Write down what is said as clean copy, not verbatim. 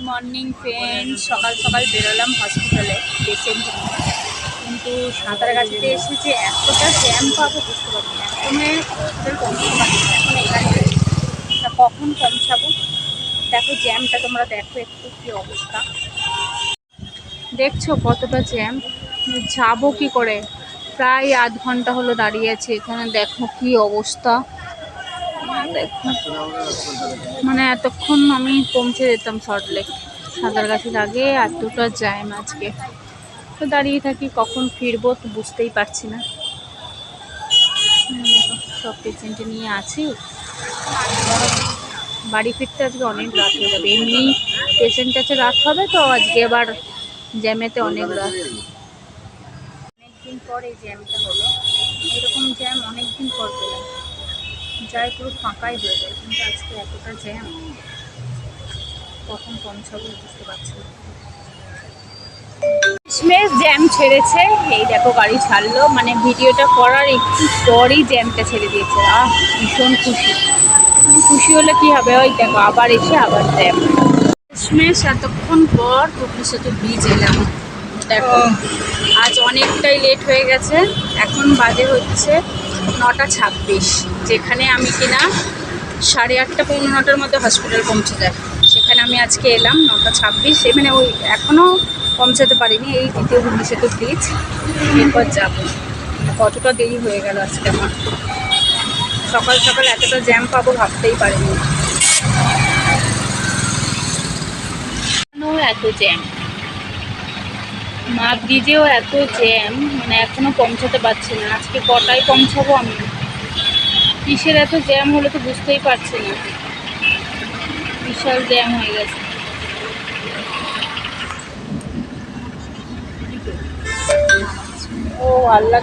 Morning friend, সকাল সকাল বেরোলাম হসপিটালে পেশেন্ট, কিন্তু সাঁতারগাছিতে এসে যে এতটা জ্যাম পাবো বুঝতে পারছি না। একদমই হসপিটাল পৌঁছতে পারছি না, এখন এখানে তা কখন পৌঁছাবো। দেখো জ্যামটা তোমরা দেখো একটু কি অবস্থা, দেখছো কতটা জ্যাম। যাবো কি করে, প্রায় আধ ঘন্টা হলো দাঁড়িয়ে আছি এখানে। দেখো কি অবস্থা, দেখো মানে এতক্ষণ আমি পৌঁছে যেতাম সল্টলেক, সাঁতারগাছির আগে এতটা জ্যাম আজকে। তো দাঁড়িয়ে থাকি, কখন ফিরবো তো বুঝতেই পারছি না। সব পেশেন্ট নিয়ে আছি, বাড়ি ফিরতে আজকে অনেক রাত হয়ে যাবে। এমনি পেশেন্ট আছে রাত হবে, তো আজকে আবার জ্যামেতে অনেক রাত। অনেকদিন পর এই জ্যামটা হলো, এরকম জ্যাম অনেকদিন পর পেলাম। যাই পুরো ফাঁকাই হয়ে যায়, কিন্তু আজকে এতটা জ্যাম, কখন পৌঁছাবো বুঝতে পারছি না। শেষমেশ জ্যাম ছেড়েছে, এই দেখো গাড়ি ছাড়লো, মানে ভিডিওটা করার একটু পরই জ্যামটা ছেড়ে দিয়েছে। ভীষণ খুশি, খুশি হলে কি হবে, ওই দেখো আবার এসে আবার জ্যাম। শেষমেশ এতক্ষণ পর হুগলি সেতু ব্রিজ এলাম। দেখো আজ অনেকটাই লেট হয়ে গেছে, এখন বাজে হচ্ছে 9:26, যেখানে আমি কিনা 8:30 পৌনে 9টার মধ্যে হসপিটাল পৌঁছে যায়, সেখানে আমি আজকে এলাম 9:26। মানে ওই এখনও পৌঁছাতে পারিনি, এই দ্বিতীয় হুগলি সেতু ব্রিজ, এরপর যাবো। কতটা দেরি হয়ে গেল আজকে আমার, সকাল সকাল এতটা জ্যাম পাবো ভাবতেই পারিনি। এত জ্যাম, মা ব্রিজেও এত জ্যাম, মানে এখনো পৌঁছাতে পারছি না। আজকে কটায় পৌঁছাবো আমি, কিসের এত জ্যাম হলো তো বুঝতেই পারছি না। বিশাল জ্যাম হয়ে গেছে। ও আল্লাহ।